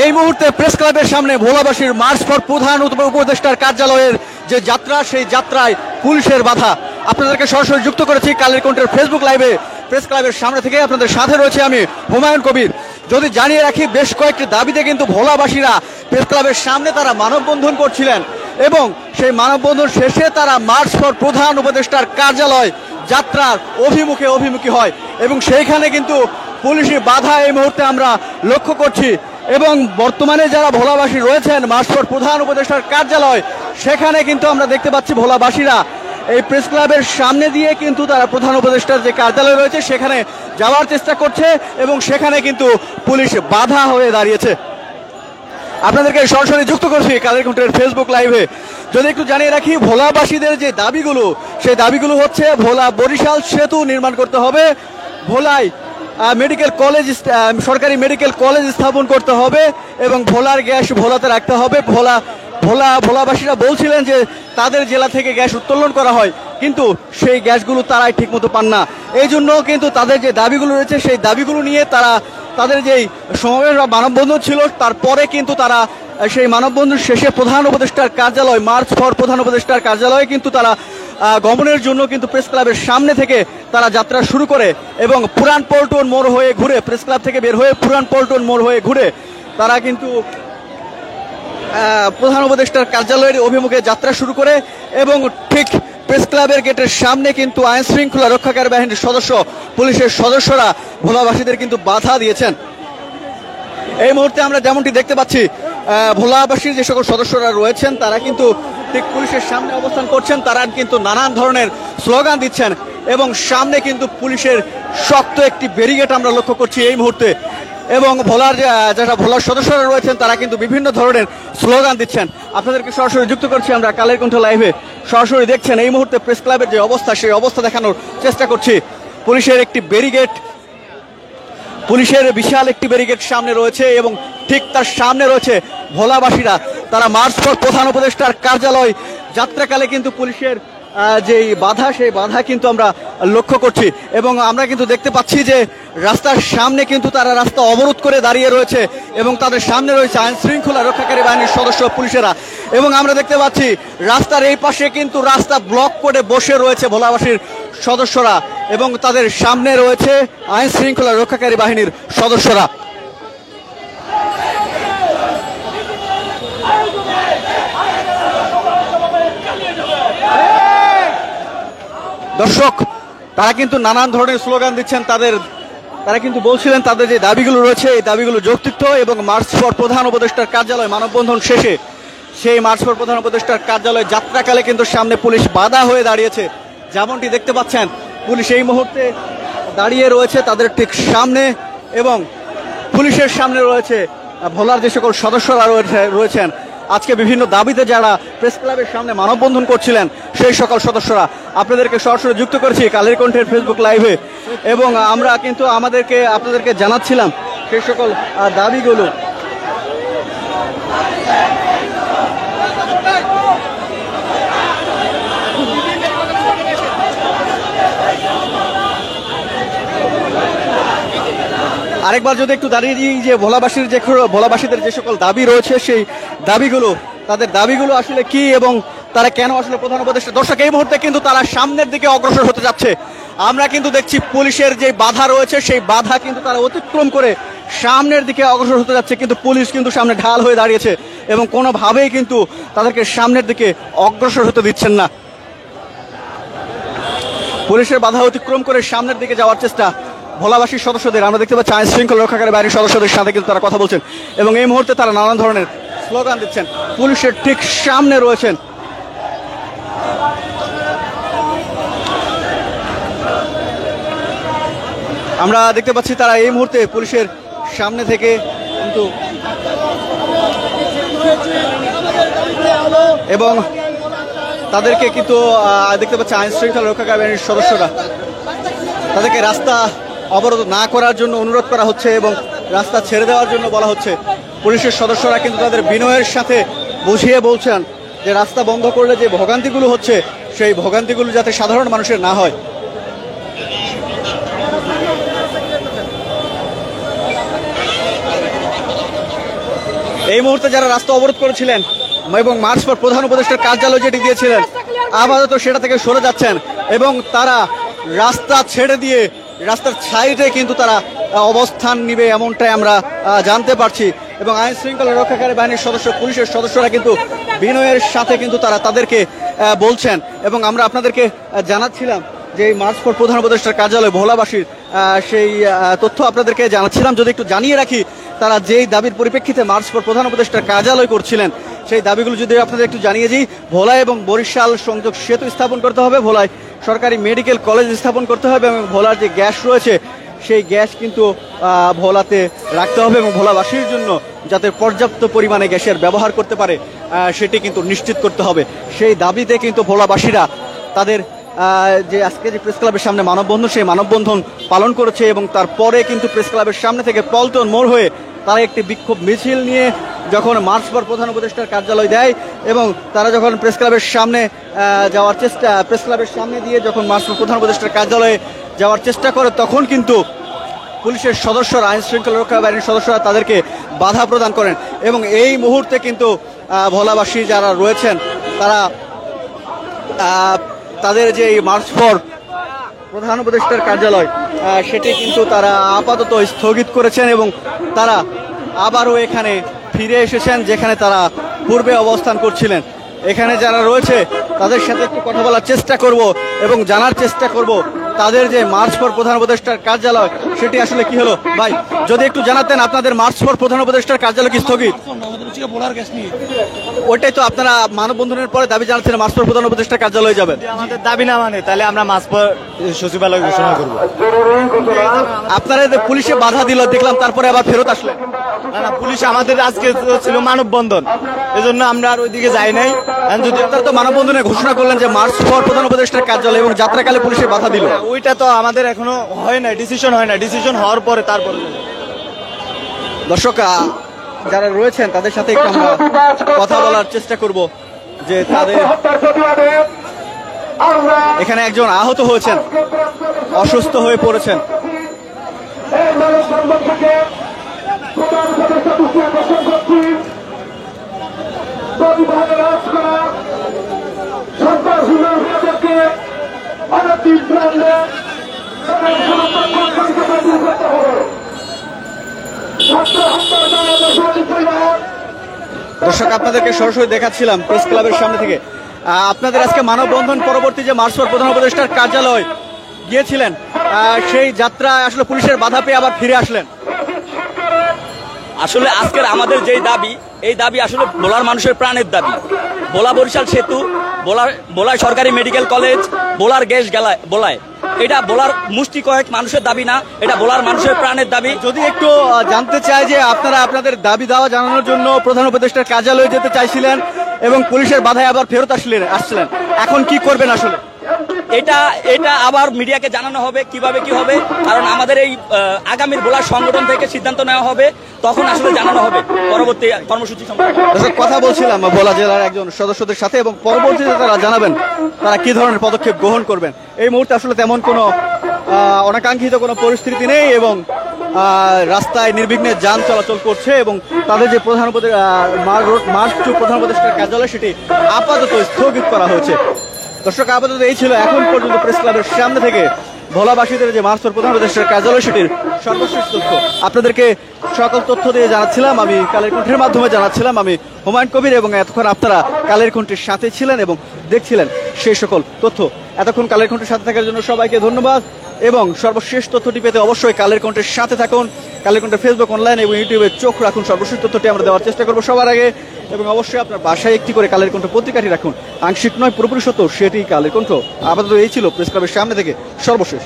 এই মুহূর্তে প্রেস ক্লাবের সামনে ভোলাবাসীর মার্চ ফর প্রধান উপদেষ্টার কার্যালয়ের যে যাত্রা, সেই যাত্রায় পুলিশের বাধা। আপনাদেরকে সরাসরি যুক্ত করেছি কালের কণ্ঠের ফেসবুক লাইভে। প্রেস ক্লাবের সামনে থেকে আপনাদের সাথে রয়েছে আমি হুমায়ুন কবির। যদি জানিয়ে রাখি, বেশ কয়েকটি দাবিতে কিন্তু ভোলাবাসীরা প্রেস ক্লাবের সামনে তারা মানববন্ধন করছিলেন এবং সেই মানববন্ধন শেষে তারা মার্চ ফর প্রধান উপদেষ্টার কার্যালয় যাত্রার অভিমুখী হয় এবং সেইখানে কিন্তু পুলিশি বাধা এই মুহূর্তে আমরা লক্ষ্য করছি। এবং বর্তমানে যারা ভোলাবাসী রয়েছেন মার্চ ফর প্রধান উপদেষ্টার কার্যালয়, সেখানে কিন্তু আমরা দেখতে পাচ্ছি ভোলাবাসীরা এই প্রেস ক্লাবের সামনে দিয়ে কিন্তু তারা প্রধান উপদেষ্টার যে কার্যালয় রয়েছে সেখানে যাওয়ার চেষ্টা করছে এবং সেখানে কিন্তু পুলিশ বাধা হয়ে দাঁড়িয়েছে। আপনাদেরকে সরাসরি যুক্ত করছি কালের কণ্ঠের ফেসবুক লাইভে। যদি একটু জানিয়ে রাখি, ভোলাবাসীদের যে দাবিগুলো, সেই দাবিগুলো হচ্ছে ভোলা বরিশাল সেতু নির্মাণ করতে হবে, ভোলায় মেডিকেল কলেজ, সরকারি মেডিকেল কলেজ স্থাপন করতে হবে এবং ভোলার গ্যাস ভোলাতে রাখতে হবে। ভোলাবাসীরা বলছিলেন যে তাদের জেলা থেকে গ্যাস উত্তোলন করা হয়, কিন্তু সেই গ্যাসগুলো তারাই ঠিকমতো পান না। এই জন্য কিন্তু তাদের যে দাবিগুলো রয়েছে সেই দাবিগুলো নিয়ে তারা তাদের যেই সমাবেশ বা মানববন্ধন ছিল, তারপরে কিন্তু তারা সেই মানববন্ধন শেষে প্রধান উপদেষ্টার কার্যালয়, মার্চ ফর প্রধান উপদেষ্টার কার্যালয়ে কিন্তু তারা গমনের জন্য কিন্তু প্রেস ক্লাবের সামনে থেকে তারা যাত্রা শুরু করে এবং পুরান পল্টন মোড় হয়ে ঘুরে, প্রেস ক্লাব থেকে বের হয়ে পুরান পল্টন মোড় হয়ে ঘুরে তারা কিন্তু প্রধান উপদেষ্টার কার্যালয়ের অভিমুখে যাত্রা শুরু করে এবং ঠিক প্রেস ক্লাবের গেটের সামনে কিন্তু আইন শৃঙ্খলা রক্ষাকারী বাহিনীর সদস্য, পুলিশের সদস্যরা ভোলাবাসীদের কিন্তু বাধা দিয়েছেন। এই মুহূর্তে আমরা যেমনটি দেখতে পাচ্ছি, ভোলাবাসীর যে সকল সদস্যরা রয়েছেন তারা কিন্তু ঠিক পুলিশের সামনে অবস্থান করছেন। তারা কিন্তু নানান ধরনের স্লোগান দিচ্ছেন এবং সামনে কিন্তু পুলিশের শক্ত একটি ব্যারিকেড আমরা লক্ষ্য করছি এই মুহূর্তে। এবং ভোলার যারা ভোলার সদস্যরা রয়েছেন তারা কিন্তু বিভিন্ন ধরনের স্লোগান দিচ্ছেন। আপনাদেরকে সরাসরি যুক্ত করছি আমরা কালের কণ্ঠ লাইভে। সরাসরি দেখছেন এই মুহূর্তে প্রেস ক্লাবের যে অবস্থা, সেই অবস্থা দেখানোর চেষ্টা করছি। পুলিশের একটি ব্যারিকেড, পুলিশের বিশাল একটি ব্যারিকেড সামনে রয়েছে এবং ঠিক তার সামনে রয়েছে ভোলাবাসীরা। তারা মার্চ ফর প্রধান উপদেষ্টার কার্যালয় যাত্রাকালে কিন্তু পুলিশের যেই বাধা, সেই বাধা কিন্তু আমরা লক্ষ্য করছি এবং আমরা কিন্তু দেখতে পাচ্ছি যে রাস্তার সামনে কিন্তু তারা রাস্তা অবরোধ করে দাঁড়িয়ে রয়েছে এবং তাদের সামনে রয়েছে আইন শৃঙ্খলা রক্ষাকারী বাহিনীর সদস্য, পুলিশেরা। এবং আমরা দেখতে পাচ্ছি রাস্তার এই পাশে কিন্তু রাস্তা ব্লক করে বসে রয়েছে ভোলাবাসীর সদস্যরা এবং তাদের সামনে রয়েছে আইন শৃঙ্খলা রক্ষাকারী বাহিনীর সদস্যরা। দর্শক, তারা কিন্তু নানান ধরনের স্লোগান দিচ্ছেন। তারা কিন্তু বলছিলেন তাদের যে দাবিগুলো রয়েছে এই দাবিগুলো যৌক্তিক এবং মার্চ ফর প্রধান উপদেষ্টার কার্যালয় মানববন্ধন শেষে সেই মার্চ ফর প্রধান উপদেষ্টার কার্যালয় যাত্রাকালে কিন্তু সামনে পুলিশ বাধা হয়ে দাঁড়িয়েছে। যেমনটি দেখতে পাচ্ছেন, পুলিশ এই মুহূর্তে দাঁড়িয়ে রয়েছে তাদের ঠিক সামনে এবং পুলিশের সামনে রয়েছে ভোলার যে সকল সদস্যরা রয়েছেন। আজকে বিভিন্ন দাবিতে যারা প্রেস ক্লাবের সামনে মানববন্ধন করছিলেন সেই সকল সদস্যরা। আপনাদেরকে সরাসরি যুক্ত করেছি কালের কণ্ঠের ফেসবুক লাইভে এবং আমরা কিন্তু আপনাদেরকে জানাচ্ছিলাম সেই সকল দাবিগুলো। আরেকবার যদি একটু দাঁড়িয়ে দিই যে ভোলাবাসীদের যে সকল দাবি রয়েছে সেই দাবিগুলো, তাদের দাবিগুলো আসলে কি এবং তারা কেন আসলে প্রধান উপদেষ্টা। দর্শক, এই মুহূর্তে কিন্তু তারা সামনের দিকে অগ্রসর হতে যাচ্ছে। আমরা কিন্তু দেখছি পুলিশের যে বাধা রয়েছে সেই বাধা কিন্তু তারা অতিক্রম করে সামনের দিকে অগ্রসর হতে যাচ্ছে, কিন্তু পুলিশ কিন্তু সামনে ঢাল হয়ে দাঁড়িয়েছে এবং কোনোভাবেই কিন্তু তাদেরকে সামনের দিকে অগ্রসর হতে দিচ্ছেন না। পুলিশের বাধা অতিক্রম করে সামনের দিকে যাওয়ার চেষ্টা ভোলাবাসীর সদস্যদের। আমরা দেখতে পাচ্ছি আইন শৃঙ্খলা রক্ষাকারী বাহিনীর সদস্যদের সাথে কিন্তু তারা কথা বলছেন এবং এই মুহূর্তে তারা নানান ধরনের স্লোগান দিচ্ছেন। পুলিশের ঠিক সামনে রয়েছেন আমরা দেখতে পাচ্ছি তারা এই মুহূর্তে পুলিশের সামনে থেকে কিন্তু এবং তাদেরকে কিন্তু দেখতে পাচ্ছি আইন শৃঙ্খলা রক্ষাকারী বাহিনীর সদস্যরা তাদেরকে রাস্তা অবরোধ না করার জন্য অনুরোধ করা হচ্ছে এবং রাস্তা ছেড়ে দেওয়ার জন্য বলা হচ্ছে। পুলিশের সদস্যরা কিন্তু তাদের বিনয়ের সাথে বুঝিয়ে বলছেন যে রাস্তা বন্ধ করলে যে ভোগান্তিগুলো হচ্ছে সেই ভোগান্তিগুলো যাতে সাধারণ মানুষের না হয়। এই মুহূর্তে যারা রাস্তা অবরোধ করেছিলেন এবং মার্চ পর প্রধান উপদেষ্টার কার্যালয় যেটি দিয়েছিলেন আপাতত সেটা থেকে সরে যাচ্ছেন এবং তারা রাস্তা ছেড়ে দিয়ে রাস্তার সাইডে কিন্তু তারা অবস্থান নিবে এমনটাই আমরা জানতে পারছি। এবং আইন শৃঙ্খলা রক্ষাকারী বাহিনীর সদস্য, পুলিশের সদস্যরা কিন্তু বিনয়ের সাথে কিন্তু তারা তাদেরকে বলছেন। এবং আমরা আপনাদেরকে জানাচ্ছিলাম যে এই মার্চ পর প্রধান উপদেষ্টার কার্যালয় ভোলাবাসীর সেই তথ্য আপনাদেরকে জানাচ্ছিলাম। যদি একটু জানিয়ে রাখি, তারা যেই দাবির পরিপ্রেক্ষিতে মার্চ পর প্রধান উপদেষ্টার কার্যালয় করছিলেন সেই দাবিগুলো যদি আপনাদের একটু জানিয়ে দিই, ভোলা এবং বরিশাল সংযোগ সেতু স্থাপন করতে হবে, ভোলায় সরকারি মেডিকেল কলেজ স্থাপন করতে হবে এবং ভোলার যে গ্যাস রয়েছে সেই গ্যাস কিন্তু ভোলাতে রাখতে হবে এবং ভোলাবাসীর জন্য যাতে পর্যাপ্ত পরিমাণে গ্যাসের ব্যবহার করতে পারে সেটি কিন্তু নিশ্চিত করতে হবে। সেই দাবিতে কিন্তু ভোলাবাসীরা তাদের যে আজকে যে প্রেস ক্লাবের সামনে মানববন্ধন, সেই মানববন্ধন পালন করেছে এবং তারপরে কিন্তু প্রেস ক্লাবের সামনে থেকে পল্টন মোড় হয়ে তারা একটি বিক্ষোভ মিছিল নিয়ে যখন মার্চ পর প্রধান উপদেষ্টার কার্যালয় দেয় এবং তারা যখন প্রেস ক্লাবের সামনে যাওয়ার চেষ্টা, প্রেস ক্লাবের সামনে দিয়ে যখন মার্চ পর প্রধান উপদেষ্টার কার্যালয়ে যাওয়ার চেষ্টা করে তখন কিন্তু পুলিশের সদস্যরা, আইন শৃঙ্খলা রক্ষা বাহিনীর সদস্যরা তাদেরকে বাধা প্রদান করেন এবং এই মুহূর্তে কিন্তু ভোলাবাসী যারা রয়েছেন তারা তাদের যে এই মার্চ পর প্রধান উপদেষ্টার কার্যালয় সেটি কিন্তু তারা আপাতত স্থগিত করেছেন এবং তারা আবারও এখানে ফিরে এসেছেন যেখানে তারা পূর্বে অবস্থান করছিলেন। এখানে যারা রয়েছে তাদের সাথে একটু কথা বলার চেষ্টা করব এবং জানার চেষ্টা করব তাদের যে মার্চ পর প্রধান উপদেষ্টার কার্যালয় সেটি আসলে কি হলো। ভাই, যদি একটু জানাতেন আপনাদের মার্চ পর প্রধান উপদেষ্টার কার্যালয় কি স্থগিত? ওইটাই তো আপনারা মানববন্ধনের পরে দাবি জানাচ্ছেন মার্চ পর প্রধান উপদেষ্টার কার্যালয়ে যাবেন। আমাদের দাবি না মানে তাহলে আমরা মার্চ পর সচিবালয় ঘোষণা করব। আপনারা যে পুলিশে বাধা দিল দেখলাম, তারপরে আবার ফেরত আসলেন। না, পুলিশ আমাদের আজকে ছিল মানববন্ধন, এজন্য আমরা আর ওইদিকে যাই নাই। যদি আপনারা তো মানববন্ধনে ঘোষণা করলেন যে মার্চ পর প্রধান উপদেষ্টার কার্যালয় এবং যাত্রাকালে পুলিশে বাধা দিল, ওইটা তো আমাদের এখনো হয় না, ডিসিশন হয় না, ডিসিশন হওয়ার পরে তারপরে। দর্শক যারা রয়েছেন তাদের সাথে একটু আমরা কথা বলার চেষ্টা করব যে তাদের এখানে একজন আহত হয়েছেন, অসুস্থ হয়ে পড়েছেন। দর্শক আপনাদেরকে সরাসরি দেখাচ্ছিলাম প্রেস ক্লাবের সামনে থেকে। আপনাদের আজকে মানববন্ধন পরবর্তী যে মার্চ পর প্রধান উপদেষ্টার কার্যালয় গিয়েছিলেন সেই যাত্রা আসলে পুলিশের বাধা পেয়ে আবার ফিরে আসলেন। আসলে আজকের আমাদের যেই দাবি, এই দাবি আসলে ভোলার মানুষের প্রাণের দাবি। ভোলা বরিশাল সেতু, ভোলায় সরকারি মেডিকেল কলেজ, ভোলার গ্যাস ভোলায়, এটা ভোলার মুষ্টি কয়েক মানুষের দাবি না, এটা ভোলার মানুষের প্রাণের দাবি। যদি একটু জানতে চাই যে আপনারা আপনাদের দাবি দাওয়া জানানোর জন্য প্রধান উপদেষ্টার কার্যালয়ে যেতে চাইছিলেন এবং পুলিশের বাধায় আবার ফেরত আসছিলেন, এখন কি করবেন আসলে? এটা আবার মিডিয়াকে জানানো হবে কিভাবে কি হবে, কারণ আমাদের এই আগামীর ভোলার সংগঠন থেকে সিদ্ধান্ত নেওয়া হবে, তখন আসলে জানানো হবে পরবর্তী কর্মসূচি সম্পর্কে। কথা বলছিলাম ভোলা জেলার একজন সদস্যদের সাথে এবং পরবর্তীতে তারা জানাবেন তারা কি ধরনের পদক্ষেপ গ্রহণ করবেন। এই মুহূর্তে আসলে তেমন কোনো অনাকাঙ্ক্ষিত কোনো পরিস্থিতি নেই এবং রাস্তায় নির্বিঘ্নে যান চলাচল করছে এবং তাদের যে প্রধান মার্চ টু প্রধান উপদেষ্টার কার্যালয় সেটি আপাতত স্থগিত করা হয়েছে। দর্শক আপাতত এই ছিল এখন পর্যন্ত প্রেস ক্লাবের সামনে থেকে ভোলাবাসীদের যে মার্চ পর প্রধান উপদেষ্টার কার্যালয় সেটির সর্বশেষ তথ্য আপনাদেরকে সকল তথ্য দিয়ে জানাচ্ছিলাম। আমি কালের কণ্ঠের মাধ্যমে জানাচ্ছিলাম আমি হুমায়ুন কবির এবং এতক্ষণ আপনারা কালের কণ্ঠের সাথে ছিলেন এবং দেখছিলেন সেই সকল তথ্য। এতক্ষণ কালের কণ্ঠের সাথে থাকার জন্য সবাইকে ধন্যবাদ এবং সর্বশেষ তথ্যটি পেতে অবশ্যই কালের কণ্ঠের সাথে থাকুন। কালের কণ্ঠের ফেসবুক, অনলাইন এবং ইউটিউবে চোখ রাখুন। সর্বশেষ তথ্যটি আমরা দেওয়ার চেষ্টা করবো সবার আগে এবং অবশ্যই আপনার বাসায় একটি করে কালের কণ্ঠ পত্রিকাটি রাখুন। আংশিক নয়, পুরোপুরি সত্য, সেটি কালের কণ্ঠ। আপাতত এই ছিল প্রেস ক্লাবের সামনে থেকে সর্বশেষ।